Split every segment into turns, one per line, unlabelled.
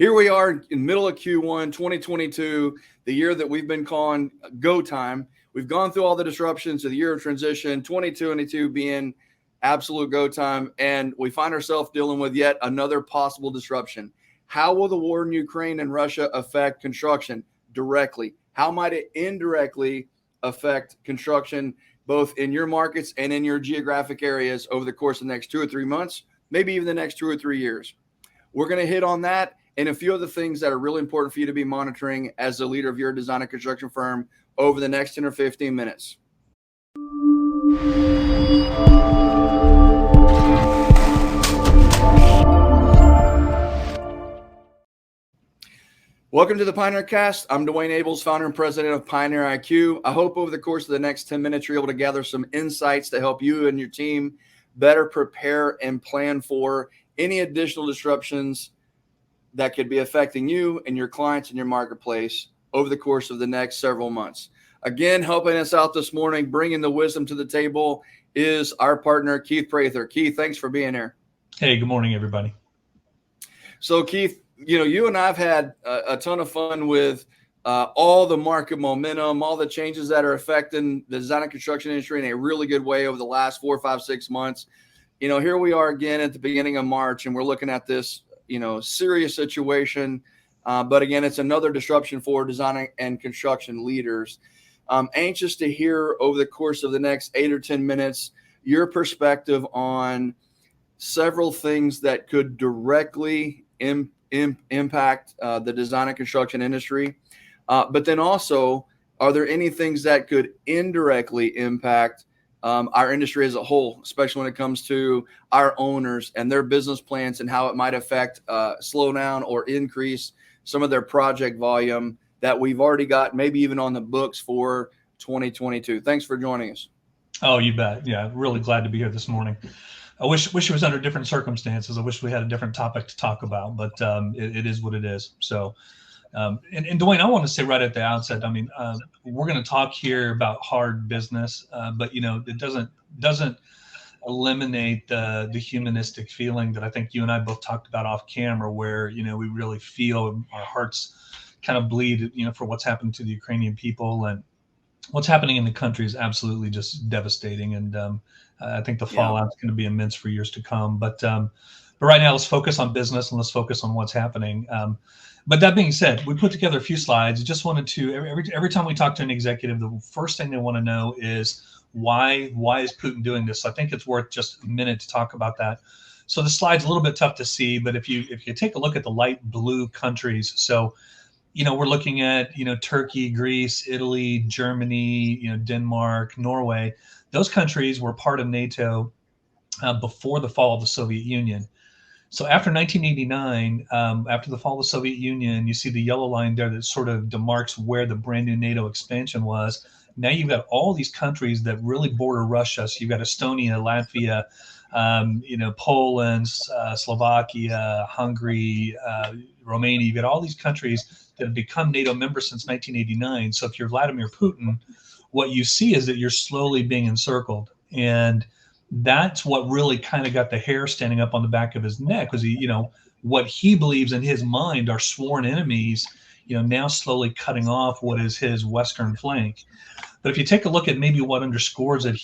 here we are in the middle of Q1 2022, the year that we've been calling go time. We've gone through all the disruptions of the year of transition, 2022 being absolute go time, and we find ourselves dealing with yet another possible disruption. How will the war in Ukraine and Russia affect construction directly? How might it indirectly affect construction both in your markets and in your geographic areas over the course of the next 2 or 3 months, maybe even the next 2 or 3 years? We're going to hit on that and a few other things that are really important for you to be monitoring as the leader of your design and construction firm over the next 10 or 15 minutes. Welcome to the Pioneer Cast. I'm Dwayne Abels, founder and president of Pioneer IQ. I hope over the course of the next 10 minutes, you're able to gather some insights to help you and your team better prepare and plan for any additional disruptions that could be affecting you and your clients and your marketplace over the course of the next several months. Again, helping us out this morning, bringing the wisdom to the table is our partner, Keith Prather. Keith, thanks for being here.
Hey, good morning, everybody.
So, Keith, you and I have had a ton of fun with all the market momentum, all the changes that are affecting the design and construction industry in a really good way over the last 4, 5, 6 months. Here we are again at the beginning of March, and we're looking at this, serious situation. But again, it's another disruption for design and construction leaders. I'm anxious to hear over the course of the next 8 or 10 minutes your perspective on several things that could directly impact the design and construction industry. But then also, are there any things that could indirectly impact our industry as a whole, especially when it comes to our owners and their business plans and how it might affect, slow down or increase some of their project volume that we've already got, maybe even on the books for 2022. Thanks for joining us.
Oh, you bet. Yeah, really glad to be here this morning. I wish it was under different circumstances. I wish we had a different topic to talk about, but it is what it is. So, and Dwayne, I want to say right at the outset, we're going to talk here about hard business, but it doesn't eliminate the humanistic feeling that I think you and I both talked about off camera, where we really feel our hearts kind of bleed, for what's happened to the Ukrainian people, and what's happening in the country is absolutely just devastating. And I think the fallout is going to be immense for years to come. But right now, let's focus on business and let's focus on what's happening. But that being said, we put together a few slides. I just wanted to, every time we talk to an executive, the first thing they want to know is why is Putin doing this? So I think it's worth just a minute to talk about that. So the slide's a little bit tough to see, but if you take a look at the light blue countries, so we're looking at Turkey, Greece, Italy, Germany, Denmark, Norway. Those countries were part of NATO before the fall of the Soviet Union. So after 1989, after the fall of the Soviet Union, you see the yellow line there that sort of demarks where the brand new NATO expansion was. Now you've got all these countries that really border Russia. So you've got Estonia, Latvia, Poland, Slovakia, Hungary, Romania. You've got all these countries that have become NATO members since 1989. So if you're Vladimir Putin, what you see is that you're slowly being encircled. And that's what really kind of got the hair standing up on the back of his neck, was what he believes in his mind are sworn enemies, now slowly cutting off what is his Western flank. But if you take a look at maybe what underscores it,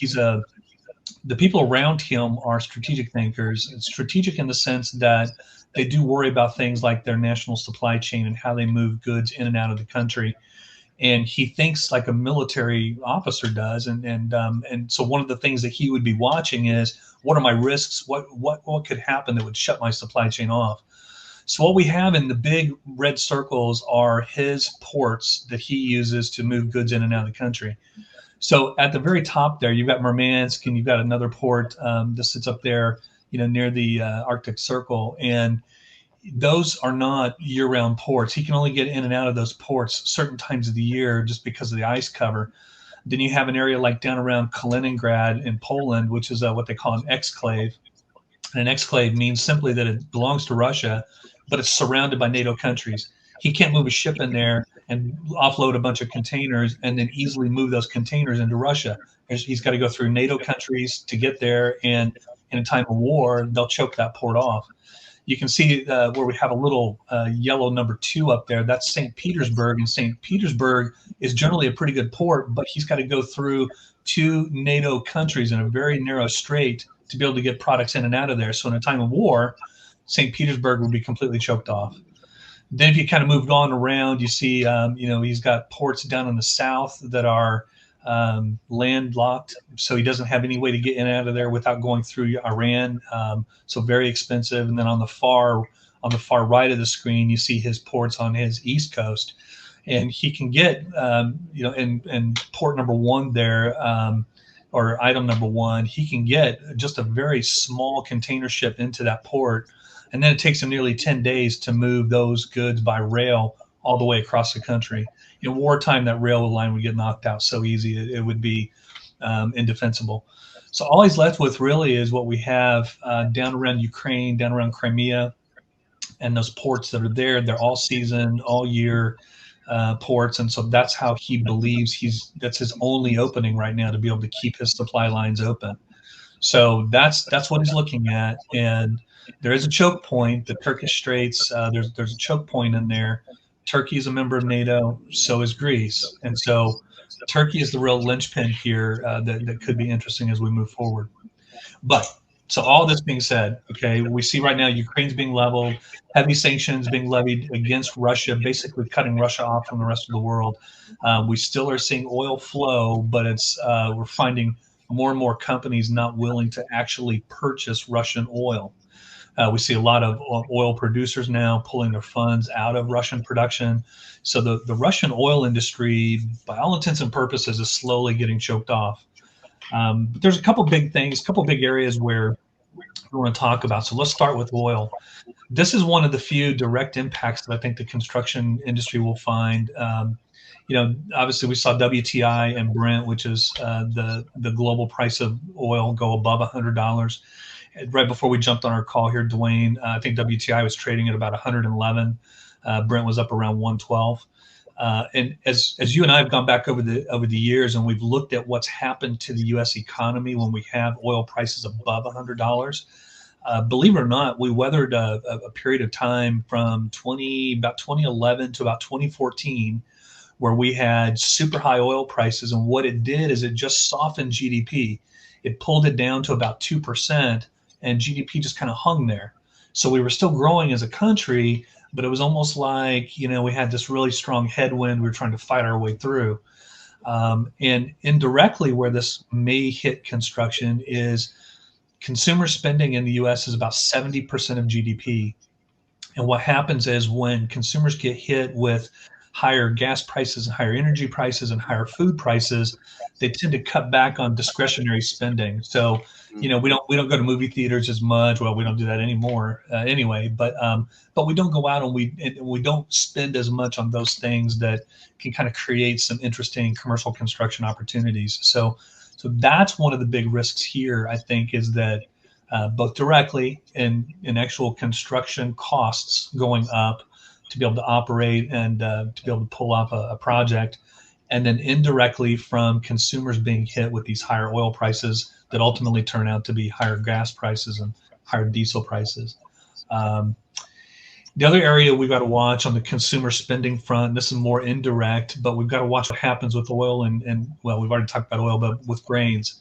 the people around him are strategic thinkers. It's strategic in the sense that they do worry about things like their national supply chain and how they move goods in and out of the country. And he thinks like a military officer does. And so one of the things that he would be watching is, what are my risks? What could happen that would shut my supply chain off? So what we have in the big red circles are his ports that he uses to move goods in and out of the country. So at the very top there, you've got Murmansk, and you've got another port that sits up there, near the Arctic Circle. And those are not year-round ports. He can only get in and out of those ports certain times of the year just because of the ice cover. Then you have an area like down around Kaliningrad in Poland, which is what they call an exclave. And an exclave means simply that it belongs to Russia, but it's surrounded by NATO countries. He can't move a ship in there and offload a bunch of containers and then easily move those containers into Russia. He's got to go through NATO countries to get there, and in a time of war, they'll choke that port off. You can see where we have a little yellow number 2 up there. That's St. Petersburg, and St. Petersburg is generally a pretty good port, but he's got to go through 2 NATO countries in a very narrow strait to be able to get products in and out of there. So in a time of war, St. Petersburg would be completely choked off. Then if you kind of moved on around, you see, he's got ports down in the south that are landlocked, so he doesn't have any way to get in and out of there without going through Iran. So very expensive. And then on the far right of the screen, you see his ports on his east coast, and he can get, in port number 1 there, or item number 1, he can get just a very small container ship into that port, and then it takes him nearly 10 days to move those goods by rail all the way across the country. In wartime, that rail line would get knocked out so easy, it would be indefensible. So all he's left with really is what we have down around Ukraine, down around Crimea, and those ports that are there. They're all season, all year ports, and so that's how he believes that's his only opening right now to be able to keep his supply lines open. So that's what he's looking at, and there is a choke point, the Turkish Straits. There's a choke point in there. Turkey is a member of NATO, so is Greece. And so Turkey is the real linchpin here that could be interesting as we move forward. But so all this being said, okay, we see right now Ukraine's being leveled, heavy sanctions being levied against Russia, basically cutting Russia off from the rest of the world. We still are seeing oil flow, but we're finding more and more companies not willing to actually purchase Russian oil. We see a lot of oil producers now pulling their funds out of Russian production. So the Russian oil industry, by all intents and purposes, is slowly getting choked off. But there's a couple big things, a couple big areas where we want to talk about. So let's start with oil. This is one of the few direct impacts that I think the construction industry will find. Obviously we saw WTI and Brent, which is the global price of oil, go above $100. Right before we jumped on our call here, Dwayne, I think WTI was trading at about 111. Brent was up around 112. And as you and I have gone back over the years, and we've looked at what's happened to the U.S. economy when we have oil prices above $100, believe it or not, we weathered a period of time from about 2011 to about 2014, where we had super high oil prices. And what it did is it just softened GDP. It pulled it down to about 2%. And GDP just kind of hung there. So we were still growing as a country, but it was almost like, we had this really strong headwind we were trying to fight our way through. And indirectly, where this may hit construction is consumer spending in the U.S. is about 70% of GDP. And what happens is when consumers get hit with higher gas prices and higher energy prices and higher food prices, they tend to cut back on discretionary spending. So, we don't go to movie theaters as much. Well, we don't do that anymore anyway. But we don't go out and we don't spend as much on those things that can kind of create some interesting commercial construction opportunities. So that's one of the big risks here, I think, is that both directly in actual construction costs going up to be able to operate and to be able to pull off a project, and then indirectly from consumers being hit with these higher oil prices that ultimately turn out to be higher gas prices and higher diesel prices. The other area we've got to watch on the consumer spending front, this is more indirect, but we've got to watch what happens with oil and well, we've already talked about oil, but with grains.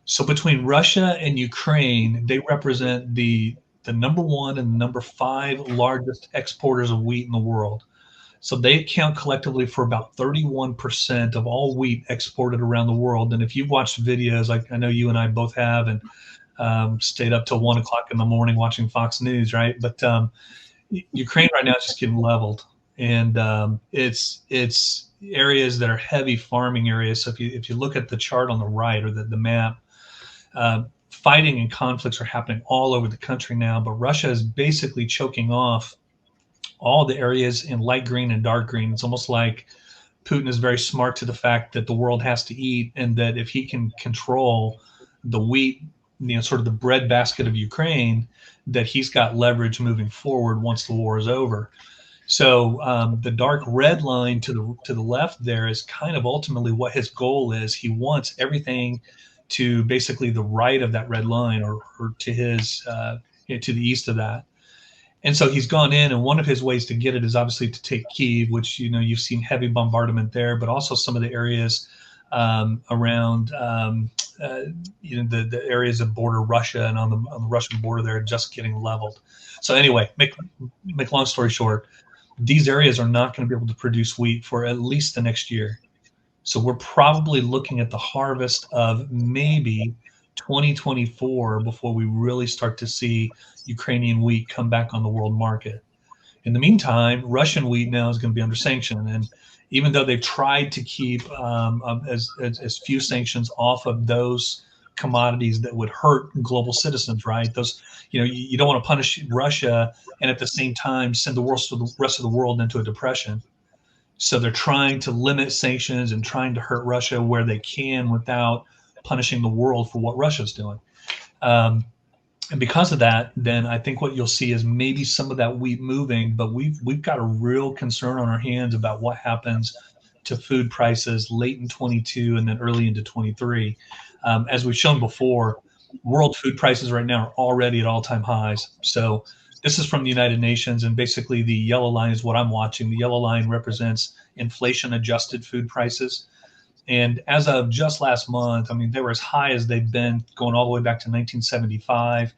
So between Russia and Ukraine, they represent the number 1 and number 5 largest exporters of wheat in the world. So they account collectively for about 31% of all wheat exported around the world. And if you've watched videos, like I know you and I both have, and stayed up till 1 o'clock in the morning watching Fox News, right? But Ukraine right now is just getting leveled, and it's areas that are heavy farming areas. So if you look at the chart on the right, or the map, fighting and conflicts are happening all over the country now. But Russia is basically choking off all the areas in light green and dark green. It's almost like Putin is very smart to the fact that the world has to eat, and that if he can control the wheat, sort of the breadbasket of Ukraine, that he's got leverage moving forward once the war is over. So the dark red line to the left there is kind of ultimately what his goal is. He wants everything to basically the right of that red line, or to his to the east of that. And so he's gone in, and one of his ways to get it is obviously to take Kyiv, which, you've seen heavy bombardment there, but also some of the areas around, the areas that border Russia, and on the Russian border, they're just getting leveled. So anyway, make long story short, these areas are not going to be able to produce wheat for at least the next year. So we're probably looking at the harvest of maybe 2024 before we really start to see Ukrainian wheat come back on the world market. In the meantime, Russian wheat now is going to be under sanction, and even though they've tried to keep as few sanctions off of those commodities that would hurt global citizens, right? Those, you don't want to punish Russia and at the same time send the rest of the world into a depression. So they're trying to limit sanctions and trying to hurt Russia where they can without punishing the world for what Russia's doing. And because of that, then I think what you'll see is maybe some of that wheat moving, but we've got a real concern on our hands about what happens to food prices late in 22 and then early into 23. As we've shown before, world food prices right now are already at all-time highs. So this is from the United Nations, and basically the yellow line is what I'm watching. The yellow line represents inflation-adjusted food prices. And as of just last month, I mean, they were as high as they've been going all the way back to 1975.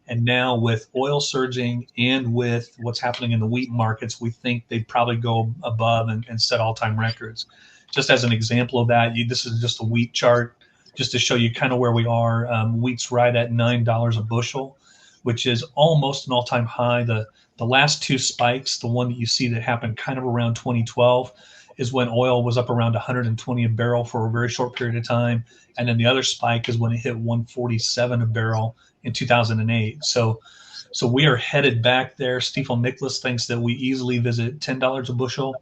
And now with oil surging and with what's happening in the wheat markets, we think they'd probably go above and set all-time records. Just as an example of that, this is just a wheat chart, just to show you kind of where we are. Wheat's right at $9 a bushel, which is almost an all-time high. The last two spikes, the one that you see that happened kind of around 2012, is when oil was up around 120 a barrel for a very short period of time. And then the other spike is when it hit 147 a barrel in 2008. So we are headed back there. Stifel Nicolaus thinks that we easily visit $10 a bushel.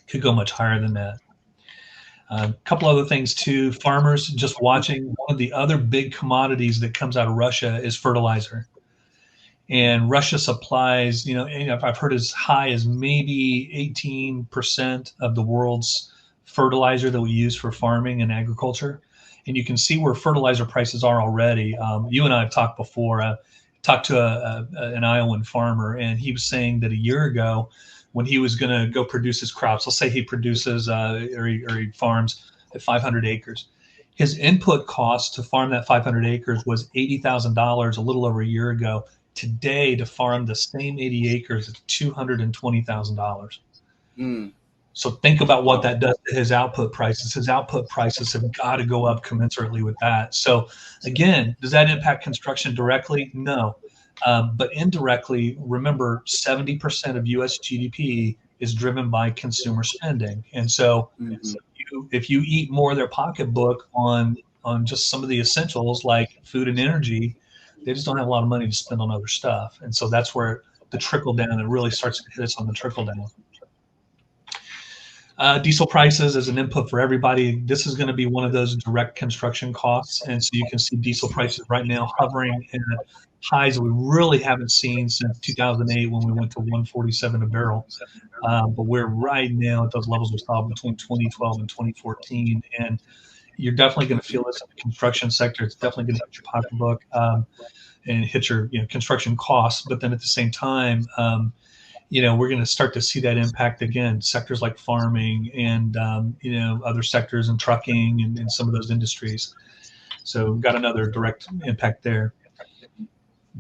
Could go much higher than that. A couple other things too. Farmers just watching. One of the other big commodities that comes out of Russia is fertilizer. And Russia supplies, I've heard as high as maybe 18% of the world's fertilizer that we use for farming and agriculture. And you can see where fertilizer prices are already. You and I have talked before. I talked to an Iowan farmer, and he was saying that a year ago, when he was going to go produce his crops, let's say he produces or he farms at 500 acres. His input cost to farm that 500 acres was $80,000 a little over a year ago. Today, to farm the same 80 acres, it's $220,000. So think about what that does to his output prices. His output prices have got to go up commensurately with that. So again, does that impact construction directly? No. But indirectly, remember, 70% of U.S. GDP is driven by consumer spending. And so if you eat more of their pocketbook on just some of the essentials like food and energy, they just don't have a lot of money to spend on other stuff. And so that's where the trickle down, it really starts to hit us on the trickle down. Diesel prices as an input for everybody. This is going to be one of those direct construction costs. And so you can see diesel prices right now hovering at highs we really haven't seen since 2008 when we went to 147 a barrel. But we're right now at those levels we saw between 2012 and 2014. And you're definitely going to feel this in the construction sector. It's definitely going to hit your pocketbook and hit your construction costs. But then at the same time, we're going to start to see that impact again, sectors like farming and, other sectors and trucking and some of those industries. So we've got another direct impact there.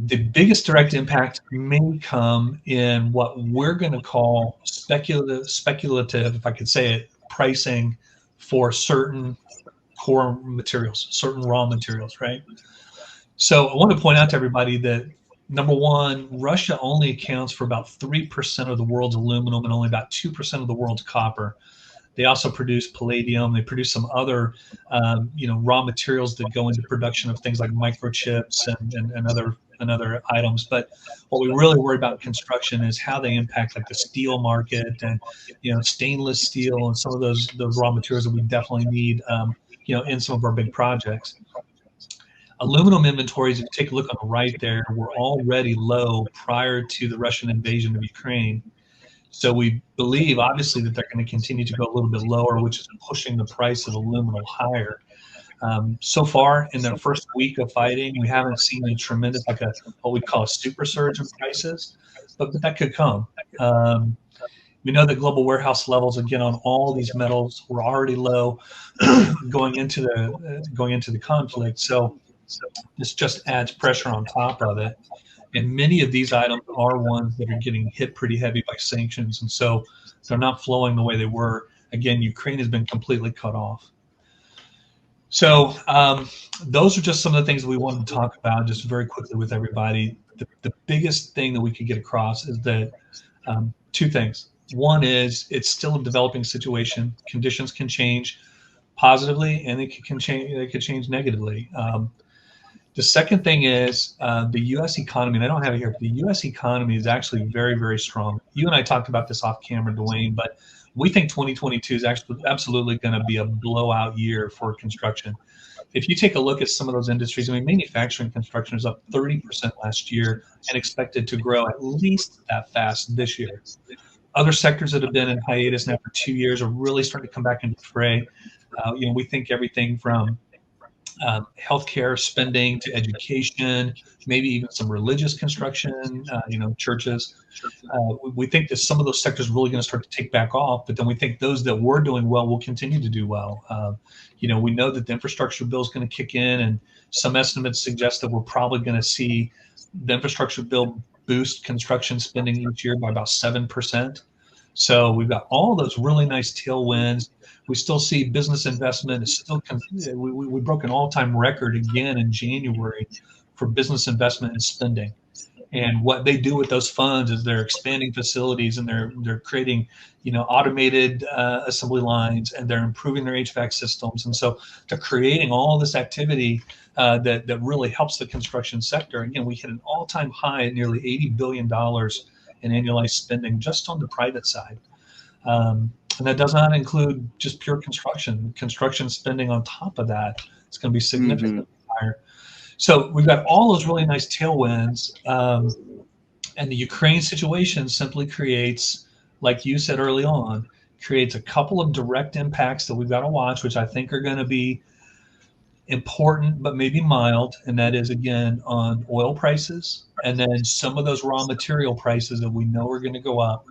The biggest direct impact may come in what we're going to call speculative, if I could say it, pricing for certain core materials, certain raw materials, right? So I want to point out to everybody that, number one, Russia only accounts for about 3% of the world's aluminum and only about 2% of the world's copper. They also produce palladium. They produce some other, raw materials that go into production of things like microchips and other items. But what we really worry about in construction is how they impact like the steel market and, stainless steel and some of those raw materials that we definitely need, in some of our big projects. Aluminum inventories, if you take a look on the right there, were already low prior to the Russian invasion of Ukraine. So we believe, obviously, that they're going to continue to go a little bit lower, which is pushing the price of aluminum higher. So far, in the first week of fighting, we haven't seen a tremendous, like what we call a super surge in prices, but that could come. We know that global warehouse levels, again, on all these metals were already low going into the conflict. So this just adds pressure on top of it. And many of these items are ones that are getting hit pretty heavy by sanctions, and so they're not flowing the way they were. Again, Ukraine has been completely cut off. So those are just some of the things we wanted to talk about just very quickly with everybody. The biggest thing that we could get across is that two things. One is it's still a developing situation. Conditions can change positively, and it could change negatively. The second thing is the U.S. economy, and I don't have it here, but the U.S. economy is actually very, very strong. You and I talked about this off camera, Dwayne, but we think 2022 is actually absolutely going to be a blowout year for construction. If you take a look at some of those industries, I mean, manufacturing construction is up 30% last year and expected to grow at least that fast this year. Other sectors that have been in hiatus now for 2 years are really starting to come back into the fray. We think everything from healthcare spending to education, maybe even some religious construction, churches. We think that some of those sectors are really going to start to take back off, but then we think those that were doing well will continue to do well. We know that the infrastructure bill is going to kick in, and some estimates suggest that we're probably going to see the infrastructure bill boost construction spending each year by about 7%. So we've got all those really nice tailwinds. We still see business investment is still, we broke an all-time record again in January for business investment and spending. And what they do with those funds is they're expanding facilities, and they're creating, automated assembly lines, and they're improving their HVAC systems. And so they're creating all this activity that really helps the construction sector. Again, we hit an all-time high at nearly $80 billion in annualized spending just on the private side. And that does not include just pure construction spending on top of that. It's going to be significantly higher. So we've got all those really nice tailwinds. And the Ukraine situation simply creates, like you said early on, creates a couple of direct impacts that we've got to watch, which I think are going to be important, but maybe mild. And that is, again, on oil prices, and then some of those raw material prices that we know are going to go up.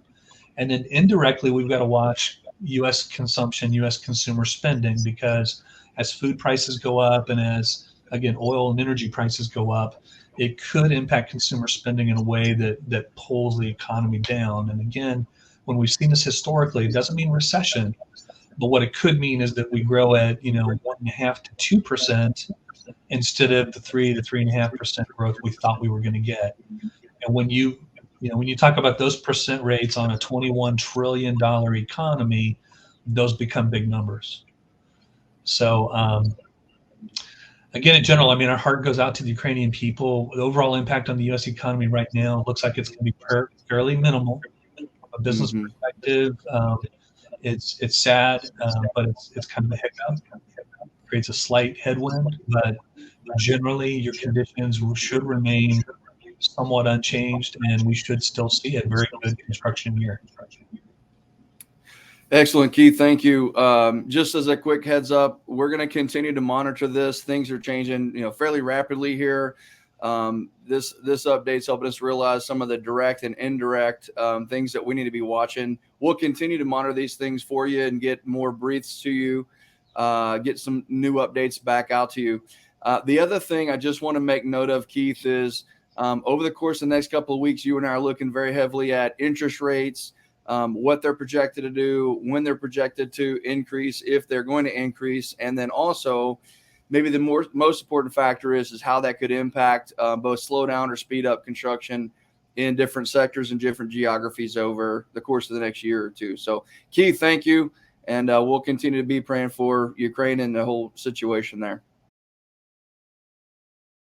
And then indirectly, we've got to watch U.S. consumption, U.S. consumer spending, because as food prices go up and as, again, oil and energy prices go up, it could impact consumer spending in a way that pulls the economy down. And again, when we've seen this historically, it doesn't mean recession, but what it could mean is that we grow at 1.5% to 2% instead of the 3 to 3.5% growth we thought we were going to get. And when you talk about those percent rates on a $21 trillion economy, those become big numbers. So, again, in general, our heart goes out to the Ukrainian people. The overall impact on the U.S. economy right now looks like it's going to be fairly minimal. From a business perspective, it's sad, but it's kind of a hiccup. It creates a slight headwind, but generally your conditions should remain somewhat unchanged, and we should still see a very good construction year.
Excellent, Keith. Thank you. Just as a quick heads up, we're going to continue to monitor this. Things are changing, fairly rapidly here. This update's helping us realize some of the direct and indirect things that we need to be watching. We'll continue to monitor these things for you and get more briefs to you, get some new updates back out to you. The other thing I just want to make note of, Keith, is over the course of the next couple of weeks, you and I are looking very heavily at interest rates, what they're projected to do, when they're projected to increase, if they're going to increase, and then also maybe the most important factor is how that could impact both slow down or speed up construction in different sectors and different geographies over the course of the next year or two. So, Keith, thank you, and we'll continue to be praying for Ukraine and the whole situation there.